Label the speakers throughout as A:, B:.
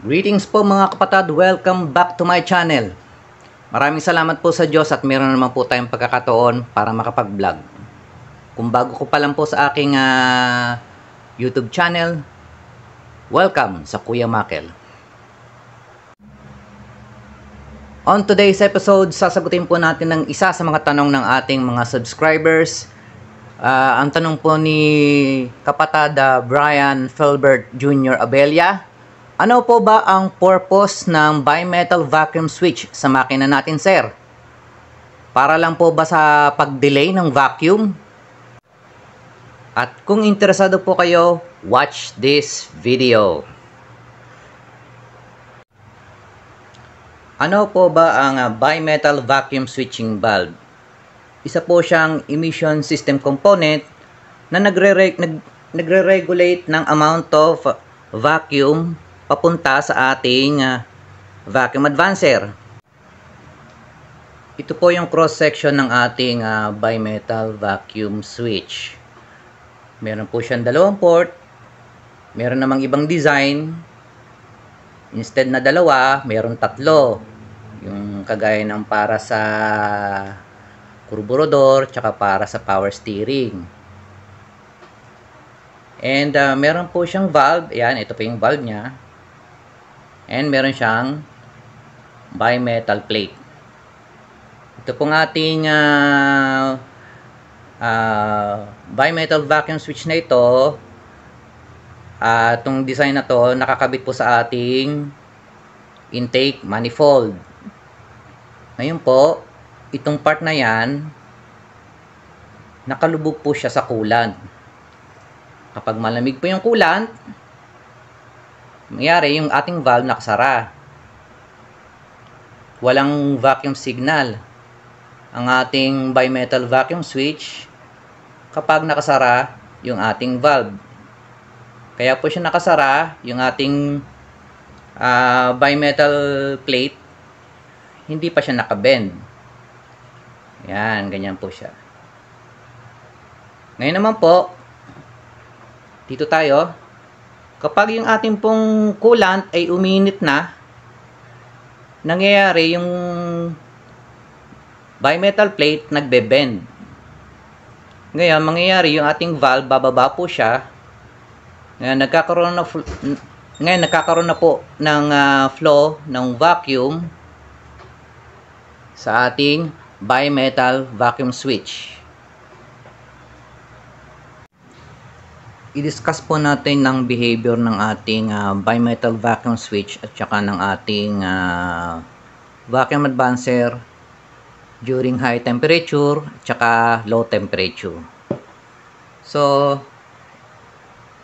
A: Greetings po mga kapatid, welcome back to my channel. Maraming salamat po sa Diyos at meron naman po tayong pagkakataon para makapag-vlog. Kung bago ko pa lang po sa aking YouTube channel, welcome sa Kuya Makel. On today's episode, sasagutin po natin ng isa sa mga tanong ng ating mga subscribers. Ang tanong po ni kapatid Brian Filbert Jr. Abella. Ano po ba ang purpose ng bimetal vacuum switch sa makina natin, sir? Para lang po ba sa pag-delay ng vacuum? At kung interesado po kayo, watch this video. Ano po ba ang bimetal vacuum switching valve? Isa po siyang emission system component na nagre-regulate ng amount of vacuum papunta sa ating vacuum advancer. Ito po yung cross section ng ating bimetal vacuum switch. Meron po siyang dalawang port. Meron namang ibang design. Instead na dalawa, meron tatlo. Yung kagaya ng para sa carburetor, tsaka para sa power steering. And meron po siyang valve. Ayan, ito po yung valve niya. And meron siyang bimetal plate. Ito pong ating bimetal vacuum switch na ito. Itong design na to nakakabit po sa ating intake manifold. Ngayon po, itong part na yan, nakalubog po siya sa coolant. Kapag malamig po yung coolant, mangyari yung ating valve nakasara. Walang vacuum signal ang ating bimetal vacuum switch kapag nakasara yung ating valve. Kaya po siya nakasara, yung ating bimetal plate, hindi pa siya nakabend. Yan, ganyan po siya. Ngayon naman po, dito tayo. Kapag yung ating pong coolant ay uminit na, nangyayari yung bimetal plate nagbe-bend. Ngayon, mangyayari yung ating valve, bababa po siya. Ngayon, nagkakaroon na po ng flow ng vacuum sa ating bimetal vacuum switch. I-discuss po natin ng behavior ng ating bimetal vacuum switch at saka ng ating vacuum advancer during high temperature at saka low temperature. So,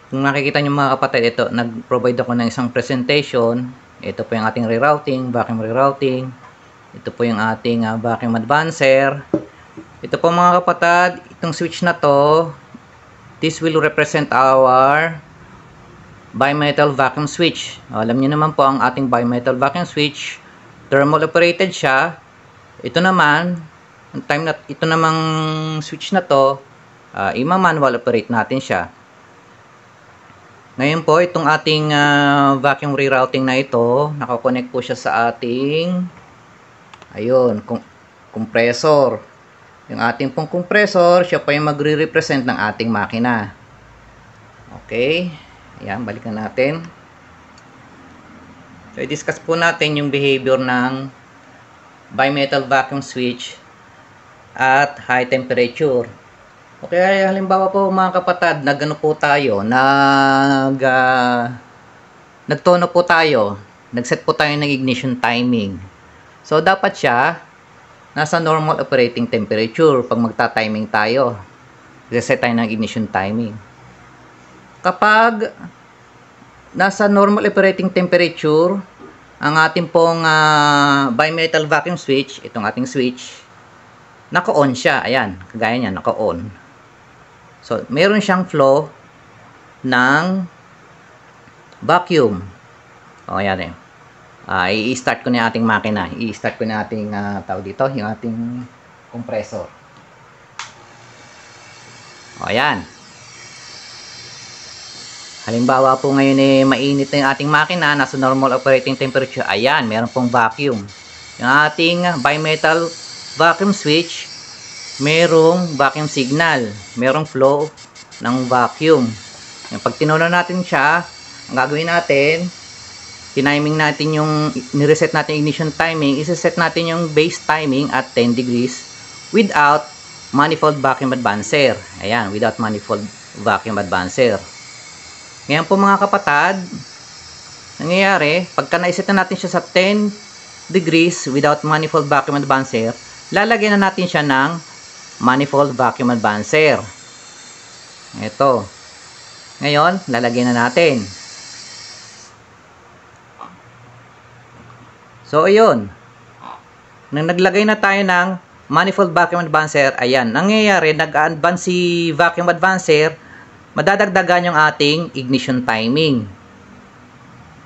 A: kung nakikita nyo mga kapatid, ito, nag-provide ako ng isang presentation. Ito po yung ating rerouting, vacuum rerouting. Ito po yung ating vacuum advancer. Ito po mga kapatid, itong switch na to, this will represent our bimetal vacuum switch. Alam niyo naman po ang ating bimetal vacuum switch, thermal operated siya. Ito naman, ito namang switch na to, ima-manual operate natin siya. Ngayon po, itong ating vacuum rerouting na ito, nakakonect po siya sa ating compressor. Yung ating pong compressor, siya pa yung magre-represent ng ating makina. Okay. Ayan, balikan natin. So, i-discuss po natin yung behavior ng bimetal vacuum switch at high temperature. Okay, halimbawa po mga kapatid, nagano po tayo, nagtono po tayo, nagset po tayo ng ignition timing. So, dapat siya nasa normal operating temperature pag magta-timing tayo. Reset tayo ng ignition timing. Kapag nasa normal operating temperature, ang ating pong bimetal vacuum switch, itong ating switch, naka-on siya. Ayan, kagaya niya, naka-on. So, meron siyang flow ng vacuum. O, ayan eh. I-start ko na yung ating makina. I-start ko na ating tawag dito, yung ating compressor. O, ayan. Halimbawa po ngayon mainit na yung ating makina, nasa normal operating temperature. Ayan, meron pong vacuum. Yung ating bimetal vacuum switch, merong vacuum signal, merong flow ng vacuum. Yung pag tinunan natin siya, ang gagawin natin, tiniming natin yung, nireset natin ignition timing, isa-set natin yung base timing at 10 degrees without manifold vacuum advancer. Ayan, without manifold vacuum advancer. Ngayon po mga kapatid, nangyayari, pagka naiset na natin siya sa 10 degrees without manifold vacuum advancer, lalagyan na natin siya ng manifold vacuum advancer. Ito. Ngayon, lalagyan na natin. So, ayun. Nang naglagay na tayo ng manifold vacuum advancer, ayan, nangyayari, nag-advance si vacuum advancer, madadagdagan yung ating ignition timing.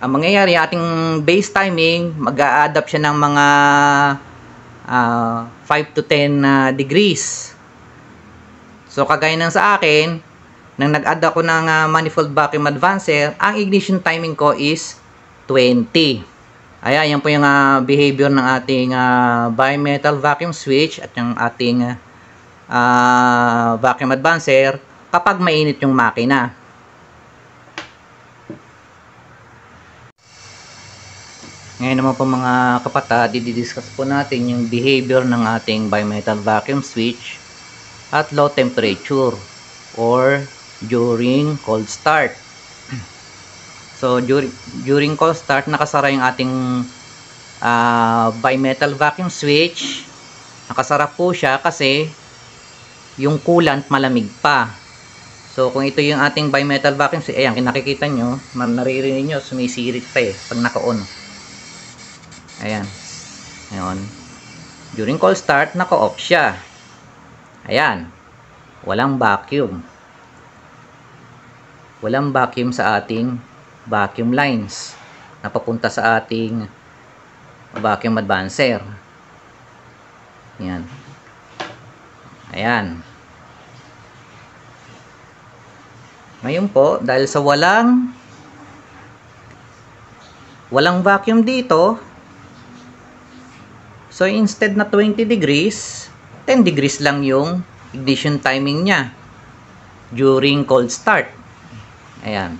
A: Ang mangyayari, ating base timing, mag-a-adapt siya ng mga 5 to 10 degrees. So, kagaya ng sa akin, nang nag-add ako ng manifold vacuum advancer, ang ignition timing ko is 20. Ayan, yan po yung behavior ng ating bimetal vacuum switch at yung ating vacuum advancer kapag mainit yung makina. Ngayon naman po mga kapatid, didiscuss po natin yung behavior ng ating bimetal vacuum switch at low temperature or during cold start. So during cold start, nakasara yung ating bimetal vacuum switch. Nakasara po siya kasi yung coolant malamig pa. So kung ito yung ating bimetal vacuum switch, ayan, nakikita nyo, naririnig nyo, sumisirit pa pag naka-on. Ayan. Ngayon, during cold start, naka-off siya. Ayan. Walang vacuum. Walang vacuum sa ating vacuum lines na papunta sa ating vacuum advancer. Ayan. Ayan. Ngayon po, dahil sa walang vacuum dito, so instead na 20 degrees, 10 degrees lang yung ignition timing niya during cold start. Ayan.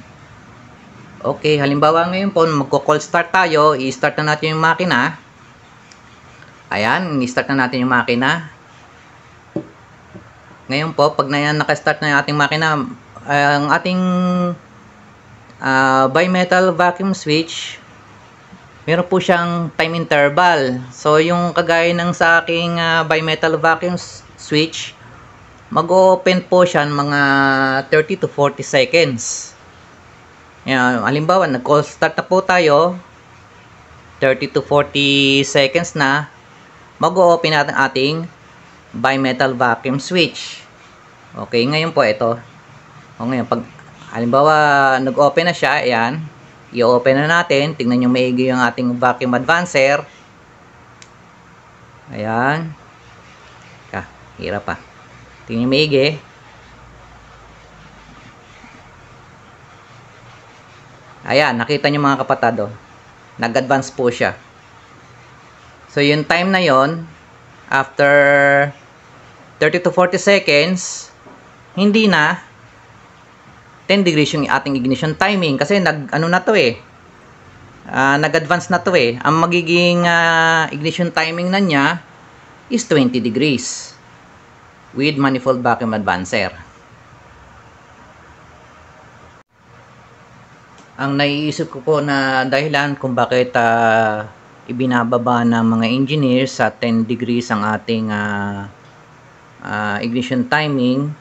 A: Okay, halimbawa ngayon po, magko-cold start tayo, i-start na natin yung makina. Ayan, i-start na natin yung makina. Ngayon po, pag naka-start na yung ating makina, ang ating bimetal vacuum switch, meron po siyang time interval. So, yung kagaya ng sa aking bimetal vacuum switch, mag-open po siya mga 30 to 40 seconds. Yan, halimbawa, nag-cold start na po tayo, 30 to 40 seconds na, mag-open natin ating bimetal vacuum switch. Okay, ngayon po ito. O ngayon, pag halimbawa, nag-open na siya, ayan, i-open na natin. Tingnan nyo maigi yung ating vacuum advancer. Ayan. Hirap pa. Tingnan nyo maigi. Ayan, nakita nyo mga kapatid, nag-advance po siya. So, yung time na yon, after 30 to 40 seconds, hindi na 10 degrees yung ating ignition timing kasi nag-ano na to nag-advance na to Ang magiging ignition timing na niya is 20 degrees with manifold vacuum advancer. Ang naiisip ko po na dahilan kung bakit ibinababa ng mga engineers sa 10 degrees ang ating ignition timing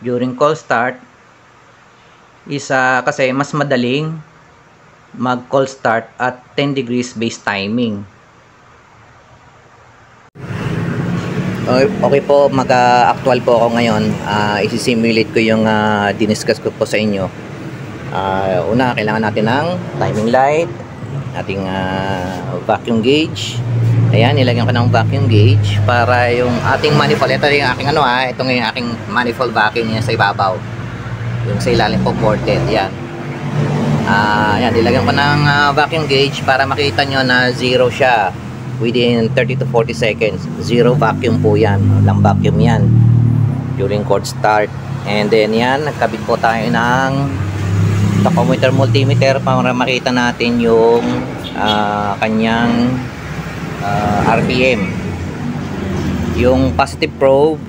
A: during cold start is kasi mas madaling mag cold start at 10 degrees base timing. Okay po, mag-actual po ako ngayon. Isi-simulate ko yung diniscuss ko po sa inyo. Una, kailangan natin ng timing light, ating vacuum gauge. Ayan, nilagyan ko ng vacuum gauge para yung ating manifold, ito yung aking itong yung aking manifold vacuum niya sa ibabaw. Yung sa ilalim po ported, yan. Ayan, ilagyan ko ng vacuum gauge para makita nyo na zero siya within 30 to 40 seconds. Zero vacuum po yan, walang vacuum yan during cold start. And then yan, nagkabit po tayo ng tachometer multimeter para makita natin yung kanyang RPM. Yung positive probe,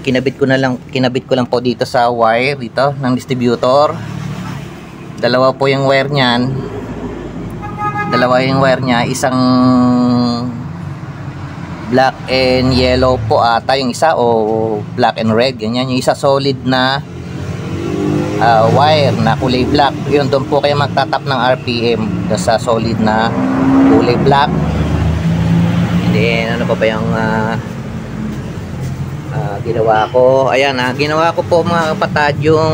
A: kinabit ko lang po dito sa wire dito ng distributor. Dalawa yung wire niya, isang black and yellow po ata yung isa, o black and red, ganyan. Yung isa solid na wire na kulay black, yun, doon po kayo magtatap ng RPM sa solid na kulay black. And then ano pa ba yung ginawa ko? Ayan, ginawa ko po mga kapatid, yung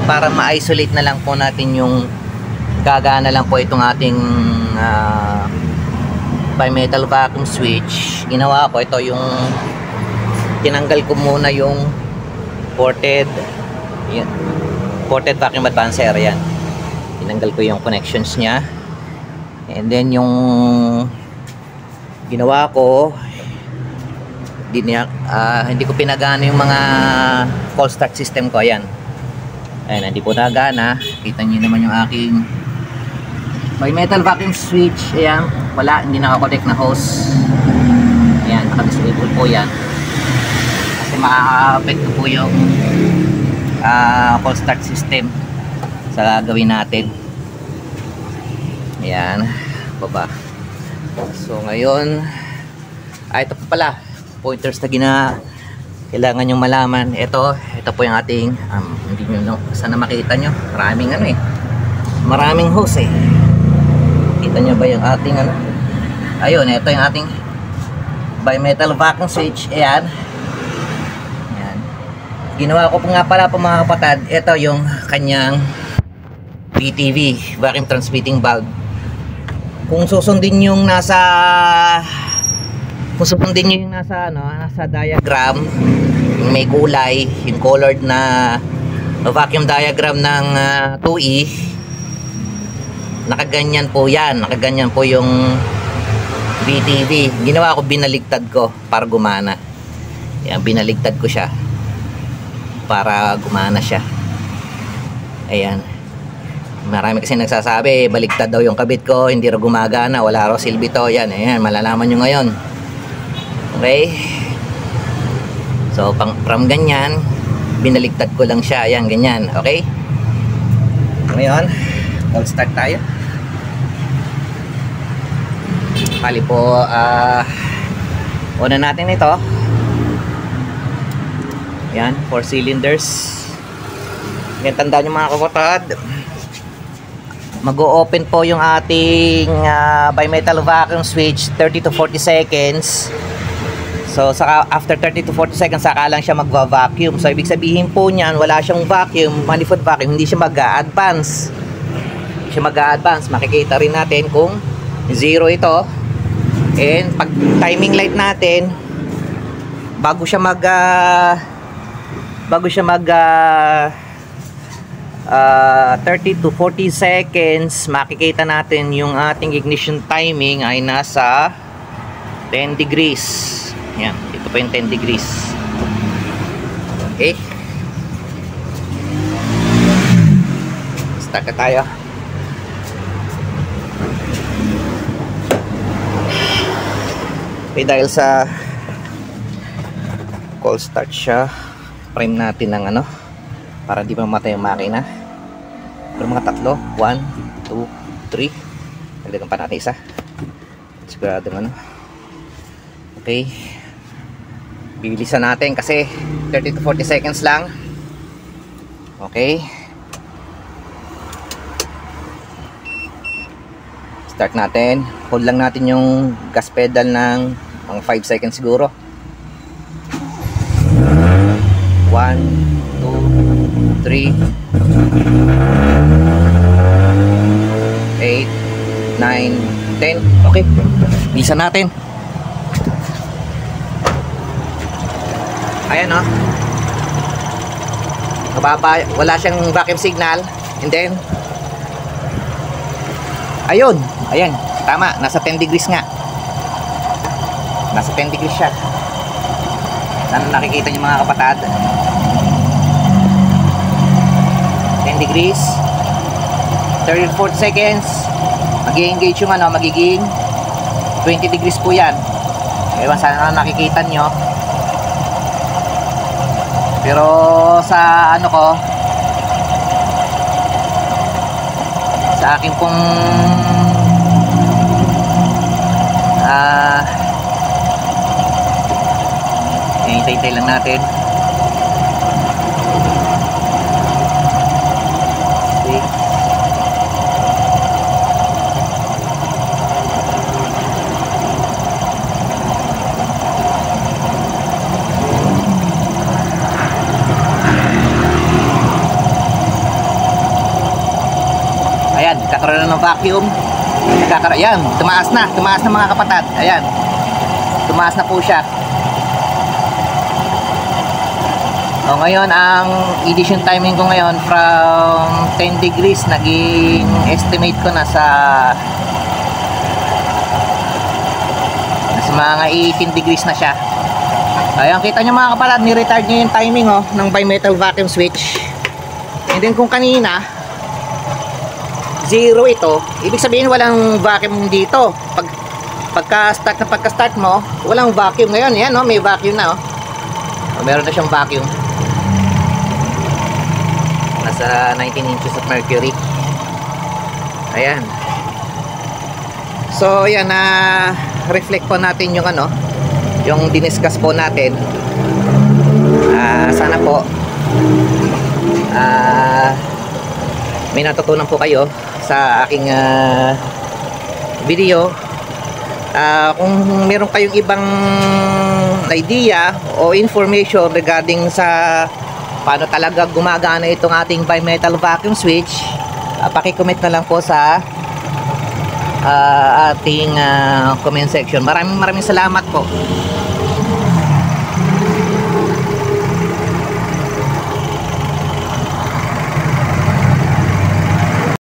A: para ma-isolate na lang po natin yung gagana lang po itong ating bimetal vacuum switch. Ginawa ko ito, yung tinanggal ko muna yung ported vacuum advancer. Ayan, tinanggal ko yung connections nya. And then yung ginawa ko, hindi ko pinagana yung mga cold start system ko. Ayan, hindi po nagana. Kita nyo naman yung aking bimetal vacuum switch. Ayan, wala, hindi nakakonect na hose. Ayan, naka-disable po yan kasi makaka-affect po yung cold start system sa gagawin natin. Ayan, baba. So ngayon, ito pa pala pointers na kailangan nyo malaman. Ito po yung ating hindi nyo sana makita nyo, maraming hose kita nyo ba yung ating ayun, ito yung ating bimetal vacuum switch. Ayan, ginawa ko po nga pala po mga kapatid, ito yung kanyang VTV, vacuum transmitting valve. Kung susundin yung nasa diagram, may kulay, yung colored na vacuum diagram ng 2E, nakaganyan po yan, nakaganyan po yung VTV. Ginawa ko, binaligtad ko para gumana. Yan, binaligtad ko siya para gumana siya. Ayan, marami kasi nagsasabi baligtad daw yung kabit ko, hindi raw gumagana, wala raw silbi to. Yan, ayan, malalaman nyo ngayon. Okay, so from ganyan, binaligtad ko lang siya. Ayan, ganyan. Okay, ngayon cold start tayo. Kali po, una natin ito. Ayan, 4 cylinders. Ngayon, tandaan nyo mga kapatid, mag-o-open po yung ating bimetal vacuum switch 30 to 40 seconds. So saka after 30 to 40 seconds saka lang siya magva-vacuum. So ibig sabihin po niyan, wala siyang vacuum, manifold vacuum, hindi siya mag-a-advance. Makikita rin natin kung zero ito. And pag timing light natin, bago siya mag 30 to 40 seconds, makikita natin yung ating ignition timing ay nasa 10 degrees. Yan, dito pa yung 10 degrees. Okay, start na tayo. Okay, dahil sa cold start siya, prime natin ng para di mamatay yung makina. Pero mga tatlo, 1, 2, 3. Nagdagan pa natin isa. Sigurado okay, bibilisan natin kasi 30 to 40 seconds lang. Okay, start natin. Hold lang natin yung gas pedal ng mga 5 seconds siguro. 1, 2, 3, 8, 9, 10. Okay, bilisan natin. Ayan mababa, wala siyang vacuum signal. And then Ayun, ayan, tama, nasa 10 degrees nga. Nasa 10 degrees siya. Sana nakikita niyo mga kapatid. 10 degrees. 34 seconds. Mag-i-engage yung ano, magiging 20 degrees po yan. Ewan, sana nakikita nyo. Pero sa ano ko, sa akin pong hintay-hintay lang natin. Okay. Ayan, kakaroon na ng vacuum. Ayan, tumaas na mga kapatid. Ayan, tumaas na po siya. O ngayon, ang ignition timing ko ngayon from 10 degrees, naging estimate ko na sa mga 18 degrees na siya. Ayan, kita nyo mga kapatid, ni-retard nyo yung timing ng bimetal vacuum switch. And then kung kanina 0 ito, ibig sabihin walang vacuum dito. Pagka-start mo, walang vacuum. Ngayon, yan may vacuum na meron na siyang vacuum. Nasa 19 inches of mercury. Ayan. So, yan reflect po natin yung yung diniscuss po natin. Sana po may natutunan po kayo sa aking video. Kung meron kayong ibang idea o information regarding sa paano talaga gumagana itong ating bimetal vacuum switch, paki-comment na lang po sa ating comment section. Maraming salamat po.